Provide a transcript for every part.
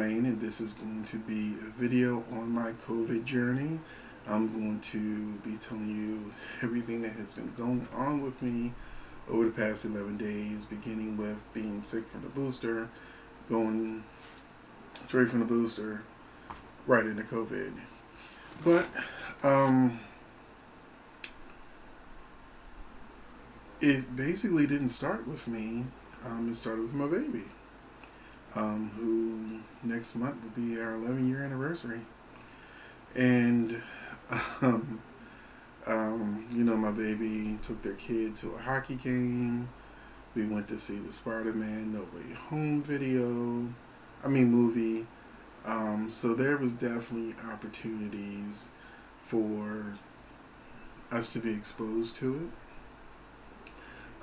Jermaine, and this is going to be a video on my COVID journey. I'm going to be telling you everything that has been going on with me over the past 11 days, beginning with being sick from the booster, going straight from the booster right into COVID. But it basically didn't start with me. It started with my baby, who next month will be our 11-year anniversary. And, um, my baby took their kid to a hockey game. We went to see the Spider-Man No Way Home movie. So there was definitely opportunities for us to be exposed to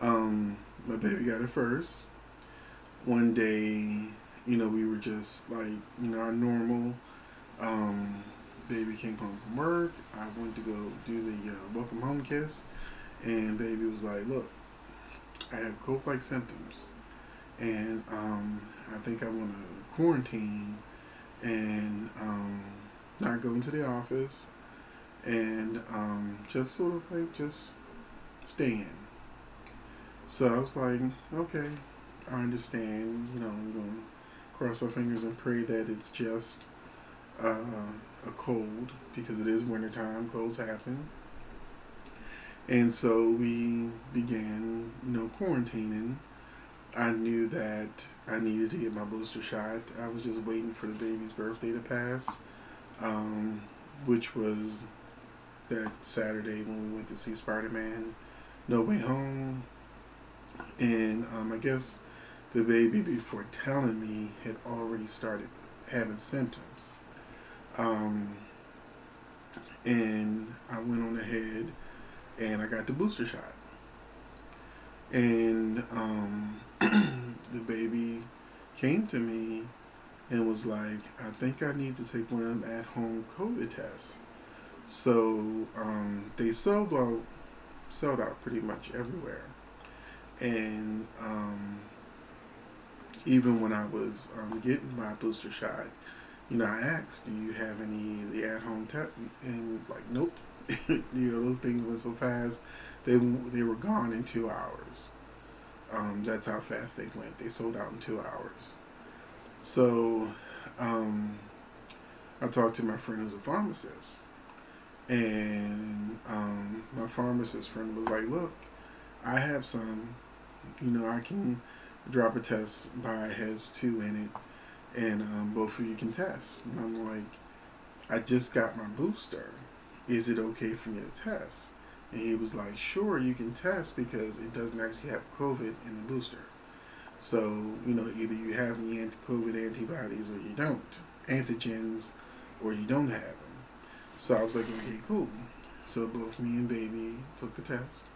it. My baby got it first. One day, we were just like, our normal. Baby came home from work. I went to go do the welcome home kiss, and baby was like, "Look, I have cold-like symptoms, and I think I want to quarantine and not go into the office and just sort of like just stay in." So I was like, "Okay, I understand. We're going to cross our fingers and pray that it's just a cold, because it is wintertime, colds happen." And so we began, quarantining. I knew that I needed to get my booster shot. I was just waiting for the baby's birthday to pass, which was that Saturday when we went to see Spider-Man No Way Home. And I guess the baby, before telling me, had already started having symptoms. And I went on ahead and I got the booster shot. And the baby came to me and was like, "I think I need to take one of them at-home COVID tests." So they sold out pretty much everywhere. And even when I was getting my booster shot, I asked, "Do you have any of the at-home test?" And like, nope. Those things went so fast. They were gone in 2 hours. That's how fast they went. They sold out in 2 hours. So I talked to my friend who's a pharmacist, and my pharmacist friend was like, "Look, I have some. I can drop a test by has two in it, and both of you can test." And I'm like, "I just got my booster. Is it okay for me to test?" And he was like, "Sure, you can test because it doesn't actually have COVID in the booster. So, either you have the COVID antibodies or you don't. Antigens, or you don't have them." So I was like, "Okay, cool." So both me and baby took the test.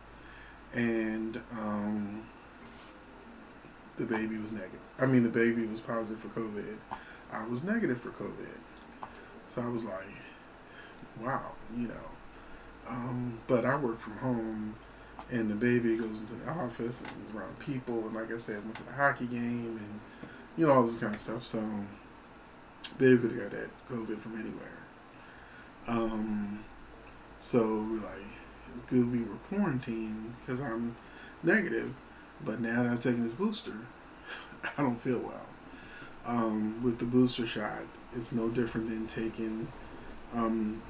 And the baby was negative. The baby was positive for COVID. I was negative for COVID. So I was like, wow. But I work from home, and the baby goes into the office and is around people. And like I said, went to the hockey game and, all this kind of stuff. So baby could have got that COVID from anywhere. So we're like, it's good we were quarantined because I'm negative. But now that I'm taking this booster, I don't feel well. With the booster shot, it's no different than taking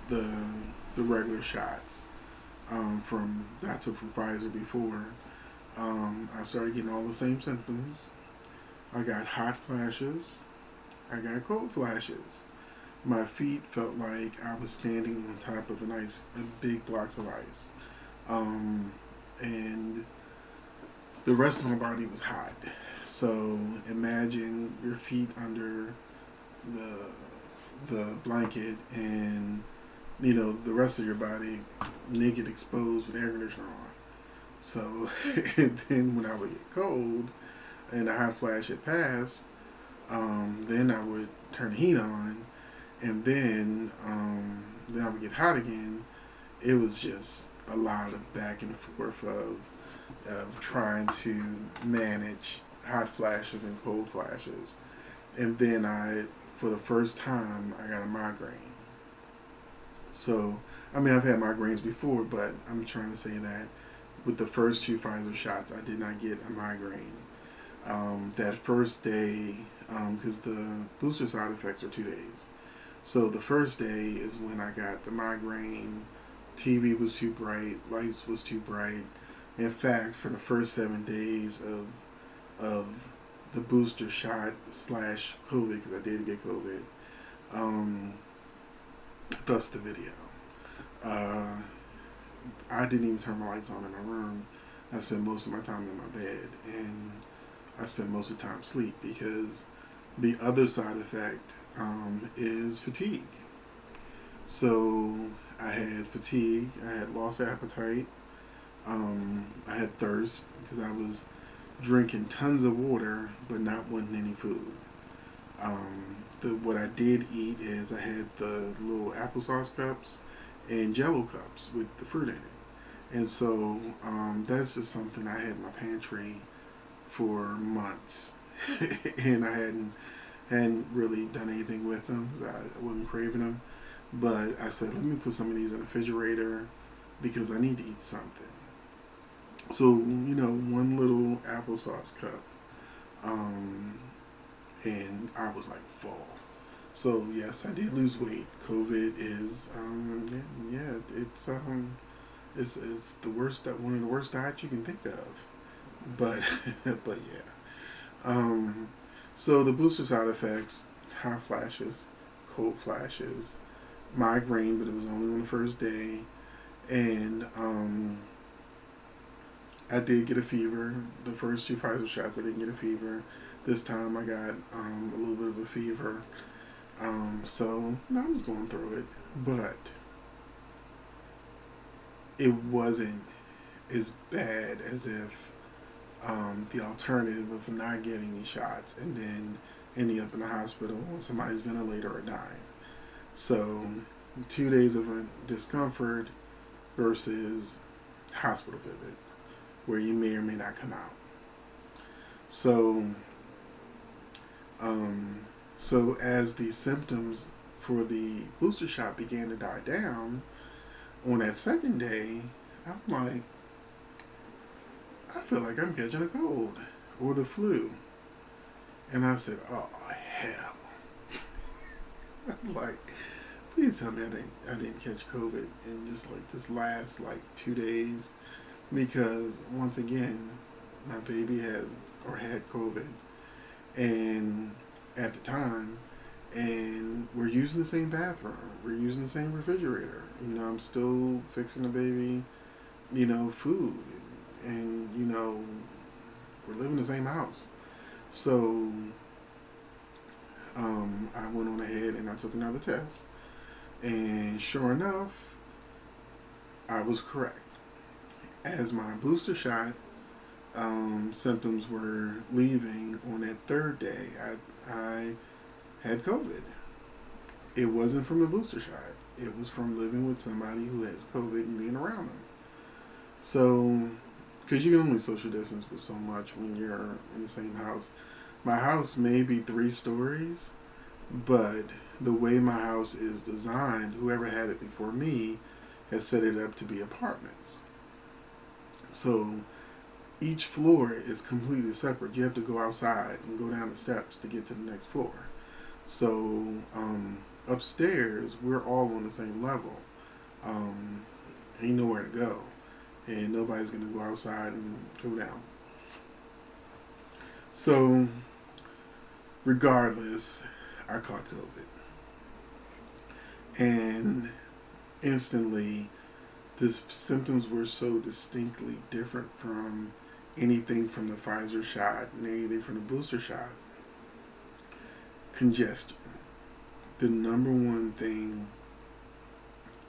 the regular shots from that I took from Pfizer before. I started getting all the same symptoms. I got hot flashes. I got cold flashes. My feet felt like I was standing on top of a big blocks of ice. And the rest of my body was hot. So imagine your feet under the blanket, and the rest of your body naked, exposed with air conditioner on. So and then when I would get cold and the hot flash had passed, then I would turn the heat on, and then I would get hot again. It was just a lot of back and forth of trying to manage hot flashes and cold flashes. And then I for the first time, I got a migraine. So, I mean, I've had migraines before, but I'm trying to say that with the first two Pfizer shots, I did not get a migraine. That first day, because the booster side effects are 2 days. So the first day is when I got the migraine. TV was too bright, lights was too bright. In fact, for the first 7 days of the booster shot slash COVID, because I did get COVID, um, thus the video. Uh, I didn't even turn my lights on in my room. I spent most of my time in my bed, and I spent most of the time asleep because the other side effect is fatigue. So I had fatigue, I had lost appetite, I had thirst because I was drinking tons of water but not wanting any food. What I did eat is I had the little applesauce cups and Jello cups with the fruit in it, and so that's just something I had in my pantry for months, and I hadn't really done anything with them because I wasn't craving them. But I said, let me put some of these in the refrigerator because I need to eat something. So one little applesauce cup, um, and I was like full. So yes, I did lose weight. COVID is, it's the worst, one of the worst diets you can think of. But but yeah. So the booster side effects: hot flashes, cold flashes, migraine, but it was only on the first day, and I did get a fever. The first two Pfizer shots, I didn't get a fever. This time, I got a little bit of a fever. So I was going through it, but it wasn't as bad as if the alternative of not getting these shots and then ending up in the hospital on somebody's ventilator or dying. So 2 days of a discomfort versus hospital visit where you may or may not come out. So, so as the symptoms for the booster shot began to die down, on that second day, I'm like, I feel like I'm catching a cold or the flu. And I said, oh, hell. I'm like, please tell me I didn't catch COVID in just like this last like 2 days. Because once again, my baby had COVID. And at the time, and we're using the same bathroom. We're using the same refrigerator. I'm still fixing the baby, food. And, we're living in the same house. So, I went on ahead and I took another test. And sure enough, I was correct. As my booster shot symptoms were leaving on that third day, I had COVID. It wasn't from the booster shot. It was from living with somebody who has COVID and being around them. So, because you can only social distance with so much when you're in the same house. My house may be 3 stories, but the way my house is designed, whoever had it before me has set it up to be apartments. So each floor is completely separate. You have to go outside and go down the steps to get to the next floor. So upstairs, we're all on the same level. Ain't nowhere to go. And nobody's going to go outside and go down. So regardless, I caught COVID. And instantly, the symptoms were so distinctly different from anything from the Pfizer shot and anything from the booster shot. Congestion. The number one thing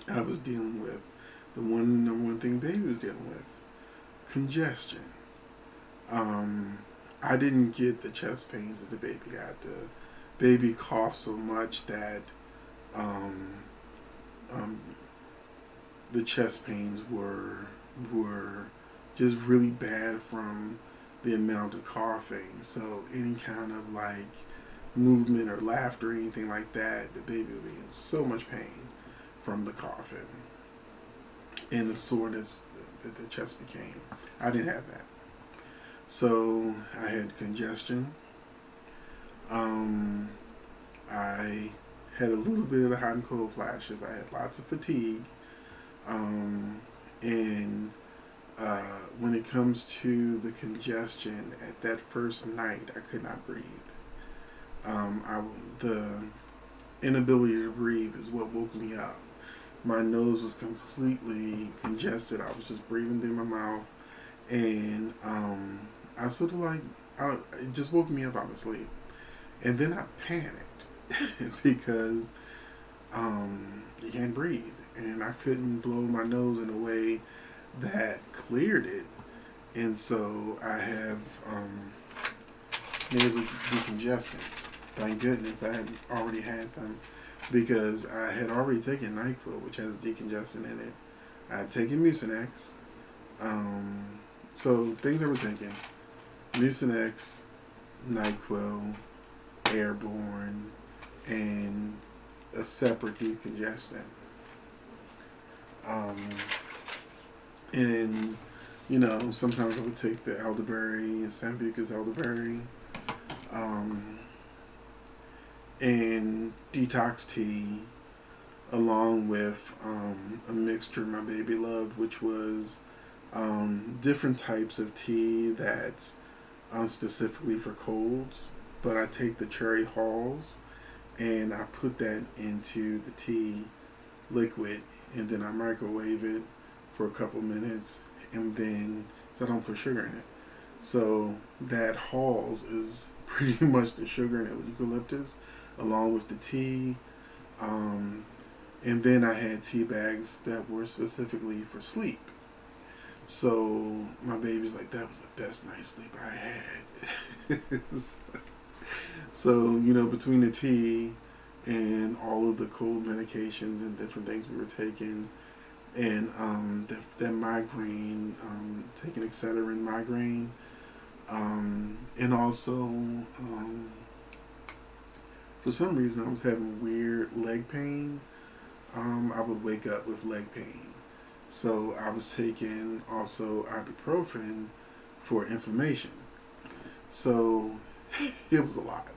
I was dealing with, the number one thing baby was dealing with. Congestion. I didn't get the chest pains that the baby got. The baby coughed so much that the chest pains were just really bad from the amount of coughing. So any kind of like movement or laughter or anything like that, the baby would be in so much pain from the coughing and the soreness that the chest became. I didn't have that. So I had congestion. Um, I had a little bit of the hot and cold flashes. I had lots of fatigue. Um, and when it comes to the congestion, at that first night, I could not breathe. The inability to breathe is what woke me up. My nose was completely congested. I was just breathing through my mouth, and I sort of like, it just woke me up out of sleep. And then I panicked because you can't breathe, and I couldn't blow my nose in a way that cleared it, and so I have nasal decongestants. Thank goodness I had already had them because I had already taken NyQuil, which has decongestant in it. I had taken Mucinex. So things I was taking: Mucinex, NyQuil, Airborne, and a separate decongestant. Um, and sometimes I would take the elderberry, Sambucus elderberry, and detox tea, along with a mixture my baby loved, which was different types of tea that's specifically for colds. But I take the cherry halls and I put that into the tea liquid, and then I microwave it for a couple minutes, and then so I don't put sugar in it. So that Halls is pretty much the sugar and eucalyptus, along with the tea. And then I had tea bags that were specifically for sleep. So my baby's like, that was the best night's sleep I had. So, between the tea and all of the cold medications and different things we were taking, and that migraine, taking Excedrin migraine, and also for some reason I was having weird leg pain. I would wake up with leg pain. So I was taking also ibuprofen for inflammation. So it was a lot.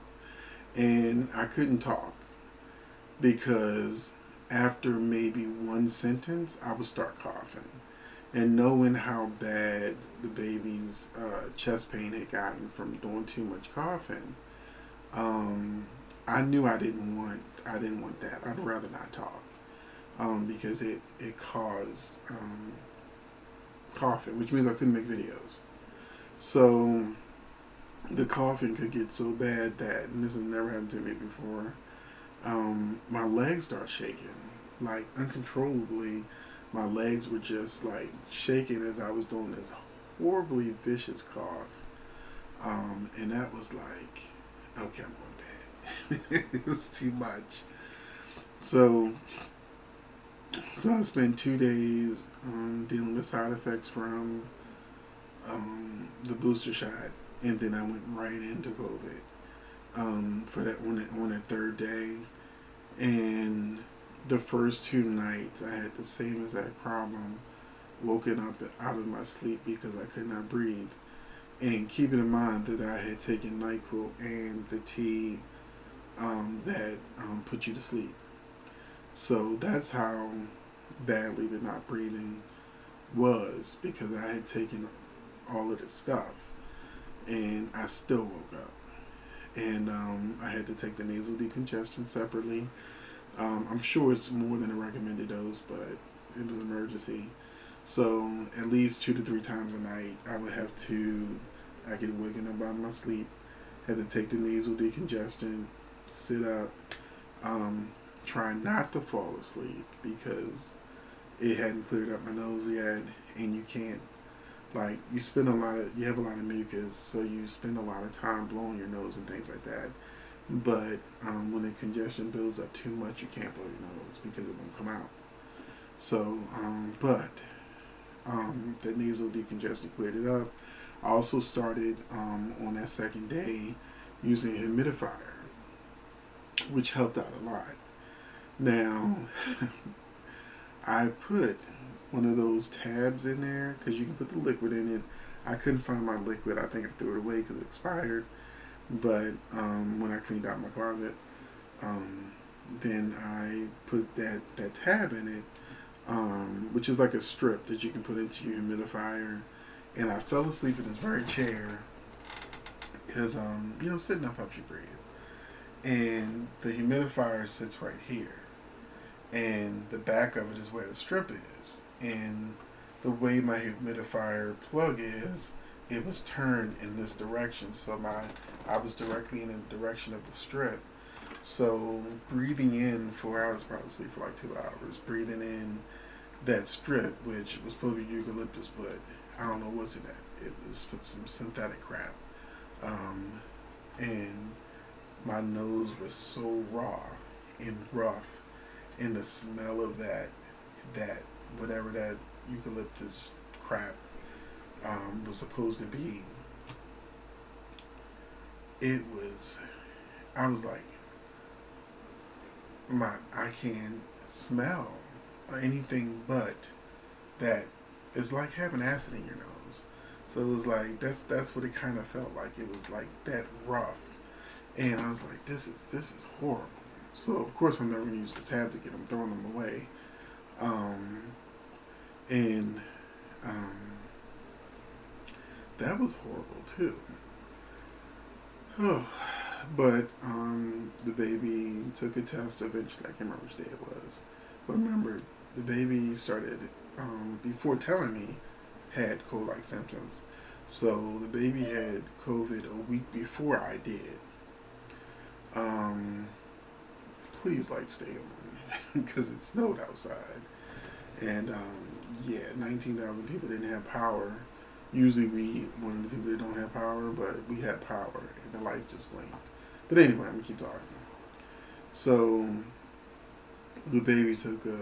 And I couldn't talk because after maybe one sentence, I would start coughing. And knowing how bad the baby's chest pain had gotten from doing too much coughing, I knew I didn't want that. I'd rather not talk because it caused coughing, which means I couldn't make videos. So the coughing could get so bad that, and this has never happened to me before, my legs start shaking, like uncontrollably. My legs were just like shaking as I was doing this horribly vicious cough. And that was like, okay, I'm going bad. It was too much. So I spent 2 days dealing with side effects from the booster shot, and then I went right into COVID for that on that third day. And the first 2 nights, I had the same exact problem, woken up out of my sleep because I could not breathe. And keeping in mind that I had taken NyQuil and the tea that put you to sleep. So that's how badly the not breathing was, because I had taken all of this stuff and I still woke up. And I had to take the nasal decongestion separately. I'm sure it's more than a recommended dose, but it was an emergency. So at least 2 to 3 times a night, I get waken up out of my sleep, had to take the nasal decongestant, sit up, try not to fall asleep because it hadn't cleared up my nose yet, and you can't, like, you have a lot of mucus, so you spend a lot of time blowing your nose and things like that. But when the congestion builds up too much, you can't blow your nose because it won't come out. So, the nasal decongestion cleared it up. I also started on that second day using a humidifier. which helped out a lot. Now, I put one of those tabs in there because you can put the liquid in it. I couldn't find my liquid. I think I threw it away because it expired. But when I cleaned out my closet, um, then I put that tab in it, which is like a strip that you can put into your humidifier. And I fell asleep in this very chair because, sitting up helps you breathe. And the humidifier sits right here. And the back of it is where the strip is. And the way my humidifier plug is, it was turned in this direction. So I was directly in the direction of the strip. So breathing in 4 hours, probably sleep for like 2 hours, breathing in that strip, which was supposed to be eucalyptus, but I don't know what's in that. It was some synthetic crap. And my nose was so raw and rough, and the smell of that whatever that eucalyptus crap was supposed to be, it was. I was like, I can't smell anything but that. It's like having acid in your nose. So it was like that's what it kind of felt like. It was like that rough, and I was like, this is horrible. So of course I'm never gonna use the tabs again. I'm throwing them away. Um, and um, that was horrible too. Oh, but the baby took a test eventually. I can't remember which day it was, but remember the baby started before telling me had cold-like symptoms. So the baby had COVID a week before I did. Um, Please light stay on because it snowed outside, and 19,000 people didn't have power. Usually we one of the people that don't have power, but we had power and the lights just blinked. But anyway, I'm gonna keep talking. So the baby took a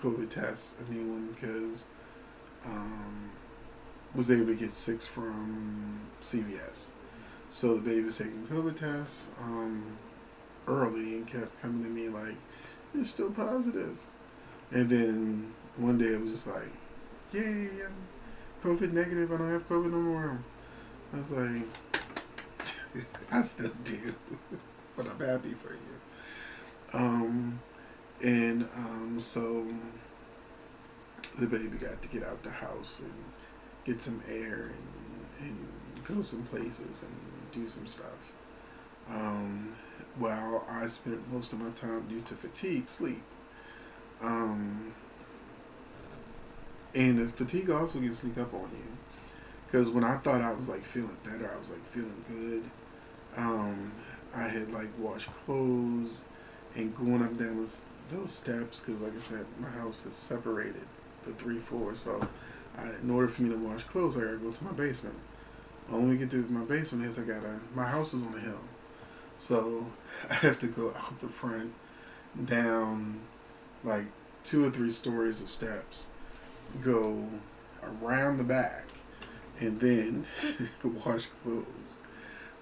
COVID test, a new one, because was able to get 6 from CVS. So the baby was taking COVID tests early and kept coming to me like, "You're still positive." And then one day it was just like, "Yay, I'm COVID negative. I don't have COVID no more." I was like, "I still do, but I'm happy for you." So the baby got to get out the house and get some air and go some places and do some stuff. While I spent most of my time due to fatigue, sleep. Um, and the fatigue also can sneak up on you. Because when I thought I was like feeling better, I was like feeling good. Um, I had like washed clothes and going up and down those steps. Because like I said, my house is separated, the 3 floors. So in order for me to wash clothes, I gotta go to my basement. Only way to get to my basement is my house is on a hill. So I have to go out the front, down like 2 or 3 stories of steps, go around the back, and then wash clothes.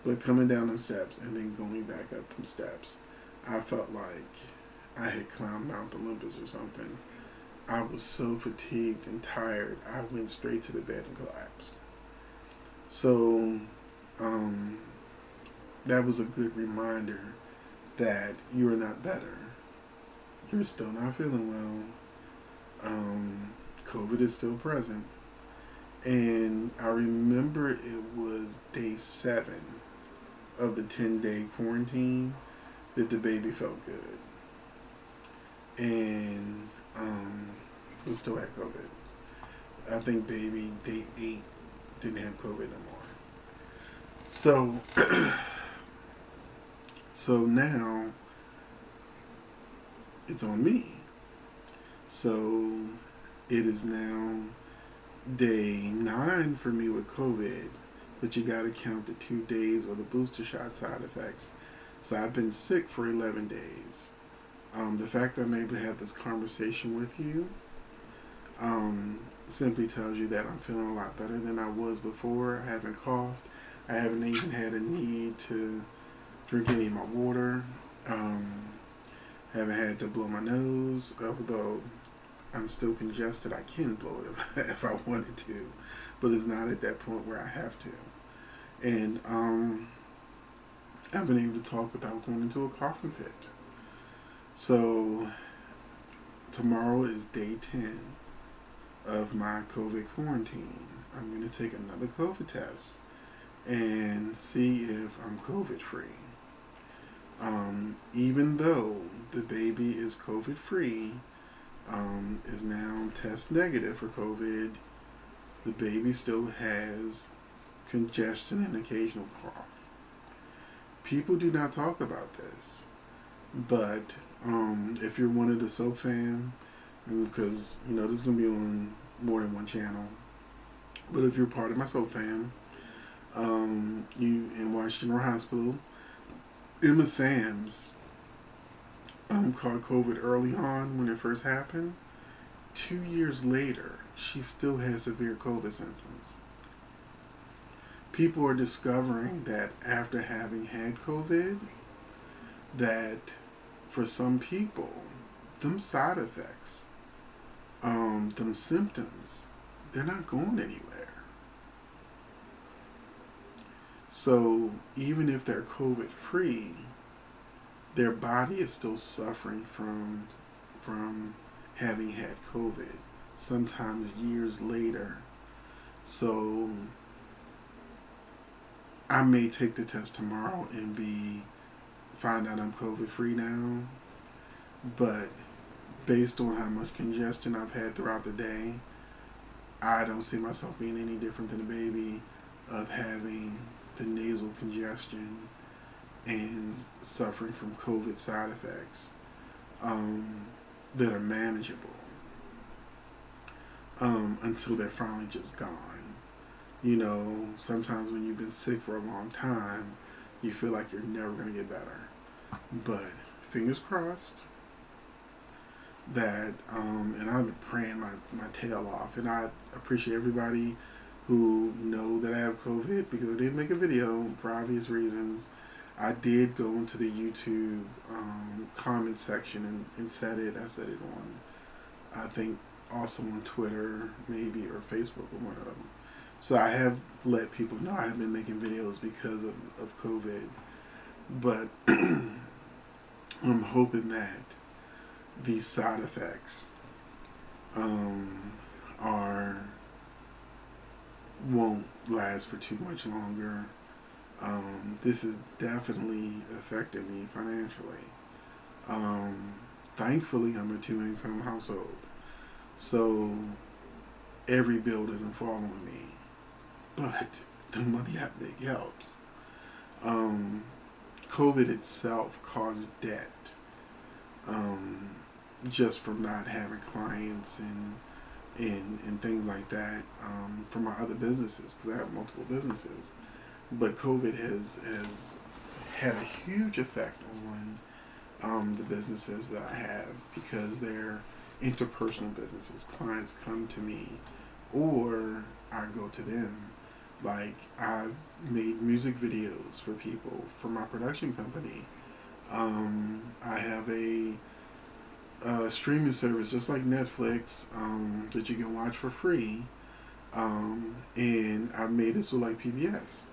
But coming down them steps and then going back up them steps, I felt like I had climbed Mount Olympus or something. I was so fatigued and tired, I went straight to the bed and collapsed. So, that was a good reminder that you are not better. You're still not feeling well. COVID is still present. And I remember it was day 7 of the 10-day quarantine that the baby felt good. And but still had COVID. I think baby day 8 didn't have COVID no more. So so now it's on me. So it is now day 9 for me with COVID, but you got to count the 2 days of the booster shot side effects. So I've been sick for 11 days. The fact that I'm able to have this conversation with you simply tells you that I'm feeling a lot better than I was before. I haven't coughed. I haven't even had a need to drink any of my water. Um, haven't had to blow my nose, although I'm still congested. I can blow it if I wanted to, but it's not at that point where I have to. And I've been able to talk without going into a coughing fit. So tomorrow is day 10 of my COVID quarantine. I'm going to take another COVID test and see if I'm COVID free. Even though the baby is COVID free, is now test negative for COVID, the baby still has congestion and occasional cough. People do not talk about this, but if you're one of the soap fam, because this is gonna be on more than one channel, but if you're part of my soap fam, you in Washington Hospital, Emma Sams caught COVID early on when it first happened. 2 years later, she still has severe COVID symptoms. People are discovering that after having had COVID, that for some people, them side effects, them symptoms, they're not going anywhere. So even if they're COVID free, their body is still suffering from having had COVID, sometimes years later. So I may take the test tomorrow and find out I'm COVID free now, but based on how much congestion I've had throughout the day, I don't see myself being any different than a baby of having the nasal congestion and suffering from COVID side effects that are manageable until they're finally just gone. Sometimes when you've been sick for a long time, you feel like you're never going to get better. But fingers crossed that, and I've been praying my tail off, and I appreciate everybody who know that I have COVID, because I did make a video for obvious reasons. I did go into the YouTube comment section and said it. I said it on, I think, also on Twitter, maybe, or Facebook, or one of them. So I have let people know I have been making videos because of COVID. But I'm hoping that these side effects won't last for too much longer. This has definitely affected me financially. Thankfully, I'm a two-income household, so every bill doesn't fall on me, but the money I make helps. COVID itself caused debt, just from not having clients and things like that, for my other businesses, because I have multiple businesses. But COVID has had a huge effect on the businesses that I have, because they're interpersonal businesses. Clients come to me, or I go to them. Like, I've made music videos for people for my production company. I have a streaming service just like Netflix, that you can watch for free. And I made this with like PBS.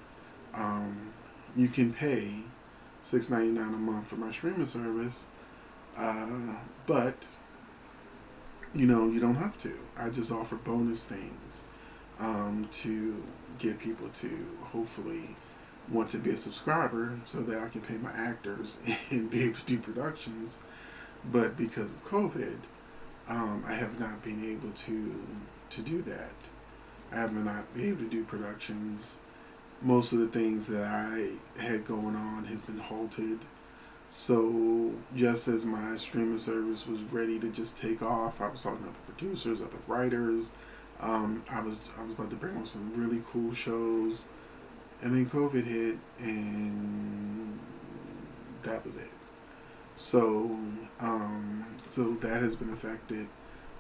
You can pay $6.99 a month for my streaming service, but you don't have to. I just offer bonus things to get people to hopefully want to be a subscriber, so that I can pay my actors and be able to do productions. But because of COVID, I have not been able to do that. I have not been able to do productions. Most of the things that I had going on have been halted. So just as my streaming service was ready to just take off, I was talking to other producers, other writers. I was about to bring on some really cool shows, and then COVID hit, and that was it. So so that has been affected.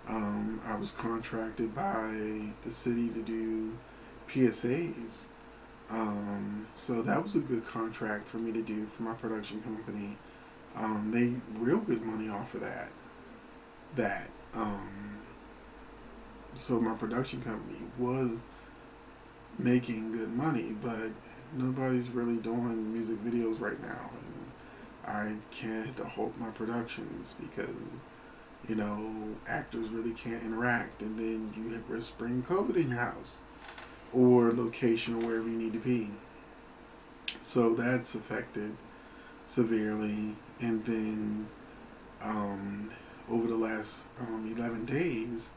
I was contracted by the city to do PSAs. So that was a good contract for me to do for my production company. They real good money off of that. That so my production company was making good money, but nobody's really doing music videos right now, and I can't halt my productions because actors really can't interact, and then you risk bringing COVID in your house or location or wherever you need to be. So that's affected severely, and then um, over the last 11 days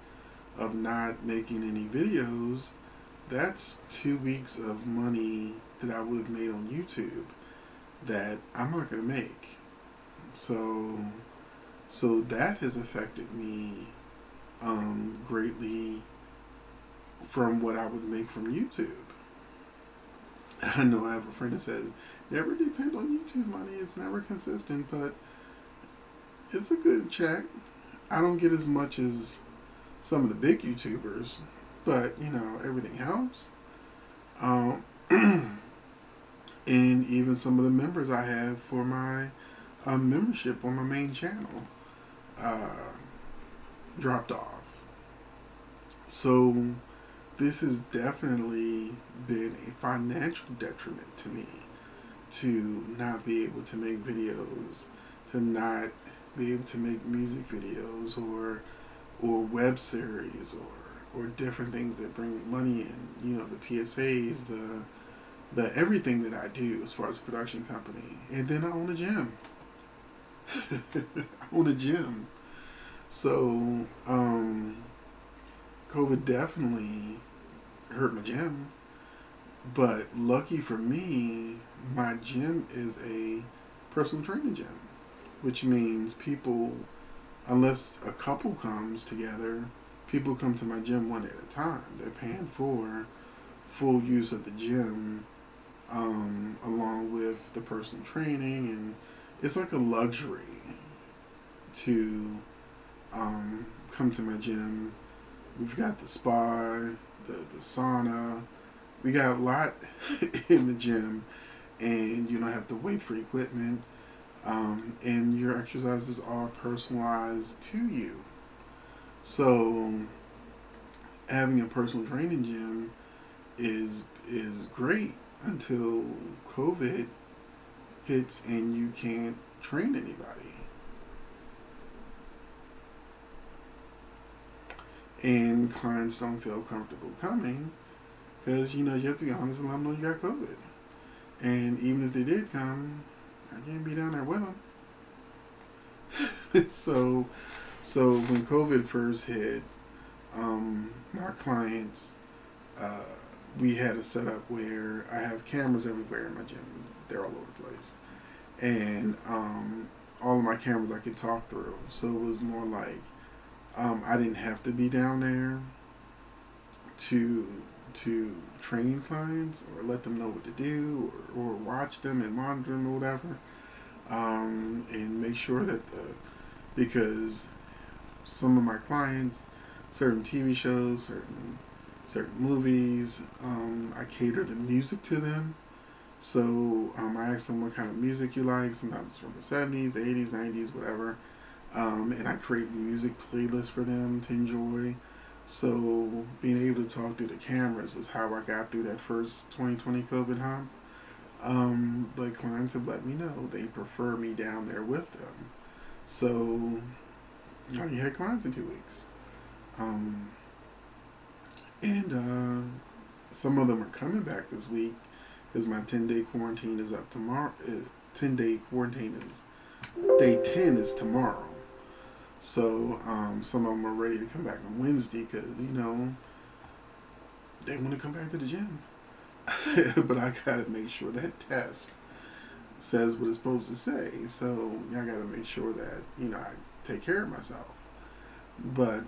of not making any videos, that's 2 weeks of money that I would have made on YouTube that I'm not going to make. So, so that has affected me greatly from what I would make from YouTube. I know I have a friend that says, never depend on YouTube money, it's never consistent, but it's a good check. I don't get as much as some of the big YouTubers, but everything helps. Um, and even some of the members I have for my membership on my main channel uh, dropped off. So this has definitely been a financial detriment to me to not be able to make videos, to not be able to make music videos or web series or different things that bring money in. The PSAs, the everything that I do as far as a production company, and then I own a gym. I own a gym. So COVID definitely hurt my gym. But lucky for me, my gym is a personal training gym, which means people, unless a couple comes together, people come to my gym one at a time. They're paying for full use of the gym, along with the personal training, and it's like a luxury to come to my gym. We've got the spa, the sauna. We got a lot in the gym, and you don't have to wait for equipment. And your exercises are personalized to you. So having a personal training gym is great until COVID hits and you can't train anybody. And clients don't feel comfortable coming because you have to be honest and let them know you got COVID. And even if they did come, I can't be down there with them. So when COVID first hit, our clients, uh, we had a setup where I have cameras everywhere in my gym. They're all over the place, and all of my cameras I could talk through. So it was more like I didn't have to be down there to train clients or let them know what to do or watch them and monitor them or whatever, and make sure that because some of my clients, certain TV shows, certain movies, I cater the music to them. So I ask them what kind of music you like. Sometimes from the 70s, 80s, 90s, whatever. And I create music playlists for them to enjoy. So being able to talk through the cameras was how I got through that first 2020 COVID hump. But clients have let me know they prefer me down there with them. So I already had clients in 2 weeks. Um, and some of them are coming back this week because my 10-day quarantine is up tomorrow. 10-day quarantine is day 10 is tomorrow. So some of them are ready to come back on Wednesday because they want to come back to the gym. But I gotta make sure that test says what it's supposed to say. So I gotta make sure that I take care of myself. But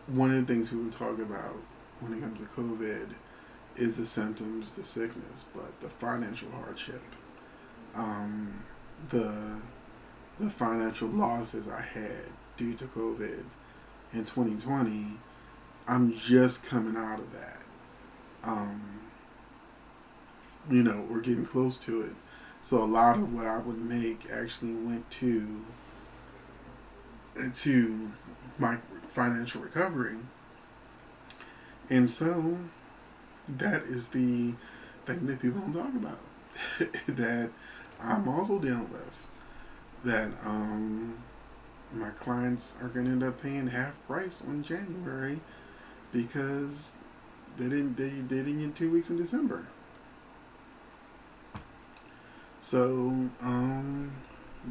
one of the things people talk about when it comes to COVID is the symptoms, the sickness, but the financial hardship, um, the the financial losses I had due to COVID in 2020. I'm just coming out of that. Um, we're getting close to it. So a lot of what I would make actually went to my financial recovery. And so that is the thing that people don't talk about that I'm also dealing with. That my clients are going to end up paying half price on January because they didn't get 2 weeks in December. So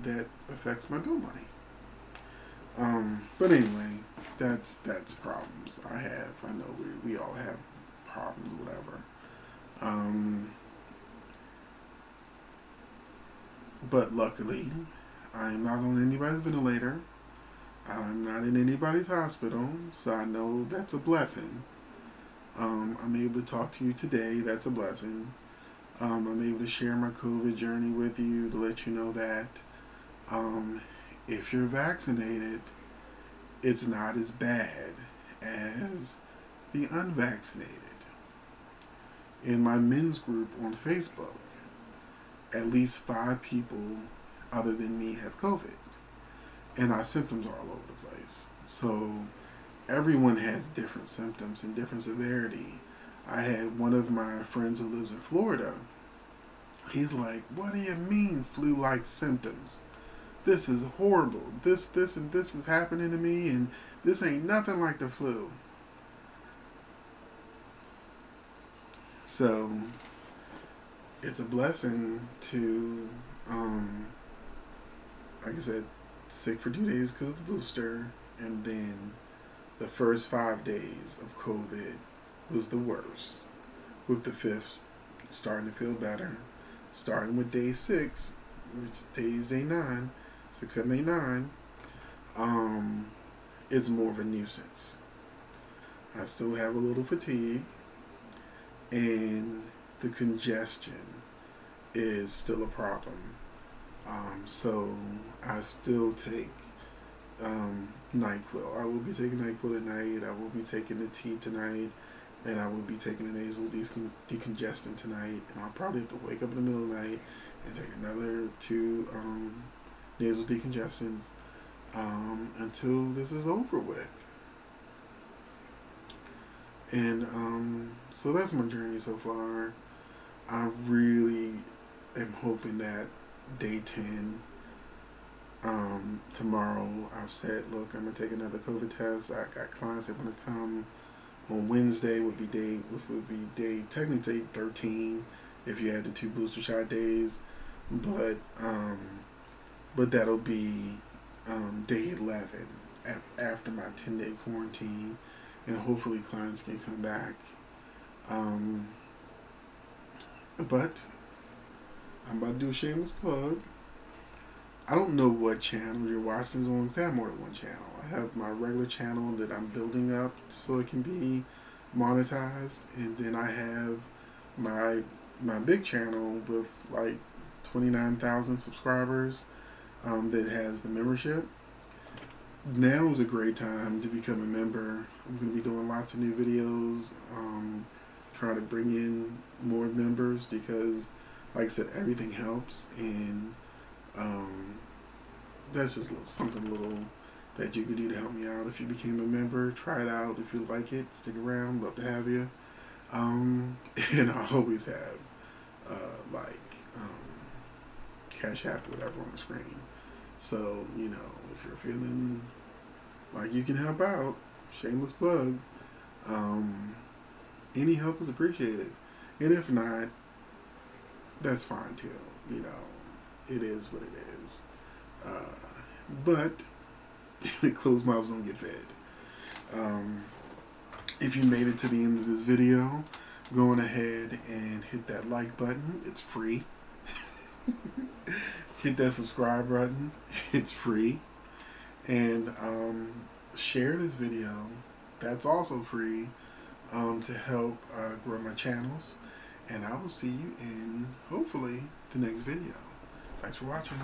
that affects my bill money. But anyway, that's problems I have. I know we all have problems, whatever. Um, but luckily, I'm not on anybody's ventilator. I'm not in anybody's hospital, so I know that's a blessing. I'm able to talk to you today. That's a blessing. I'm able to share my COVID journey with you to let you know that um, if you're vaccinated, it's not as bad as the unvaccinated. In my men's group on Facebook, at least 5 people other than me have COVID, and our symptoms are all over the place. So everyone has different symptoms and different severity. I had one of my friends who lives in Florida. He's like, "What do you mean flu-like symptoms? This is horrible. This, and this is happening to me, and this ain't nothing like the flu." So it's a blessing to, like I said, sick for 2 days because of the booster, and then the first 5 days of COVID was the worst. With the fifth starting to feel better, starting with day 6, which is day 9, 6, 7, 8, 9, is more of a nuisance. I still have a little fatigue, and the congestion is still a problem. So I still take NyQuil. I will be taking NyQuil at night. I will be taking the tea tonight, and I will be taking the nasal decongestant tonight. And I'll probably have to wake up in the middle of the night and take another 2 nasal decongestants until this is over with. And so that's my journey so far. I really am hoping that day 10, tomorrow, I've said, look, I'm gonna take another COVID test. I got clients that want to come on Wednesday. Would be day technically 13 if you had the 2 booster shot days, but that'll be day 11 after my 10-day quarantine, and hopefully clients can come back. But I'm about to do a shameless plug. I don't know what channel you're watching this on, because I have more than one channel. I have my regular channel that I'm building up so it can be monetized, and then I have my big channel with like 29,000 subscribers that has the membership. Now is a great time to become a member. I'm going to be doing lots of new videos, trying to bring in more members because, like I said, everything helps, and that's just something little that you can do to help me out. If you became a member, try it out. If you like it, stick around. Love to have you. And I always have Cash App, whatever on the screen. So if you're feeling like you can help out, shameless plug. Any help is appreciated, and if not, that's fine too. It is what it is. But closed mouths don't get fed. If you made it to the end of this video, go on ahead and hit that like button. It's free. Hit that subscribe button. It's free. And share this video. That's also free to help grow my channels. And I will see you in, hopefully, the next video. Thanks for watching.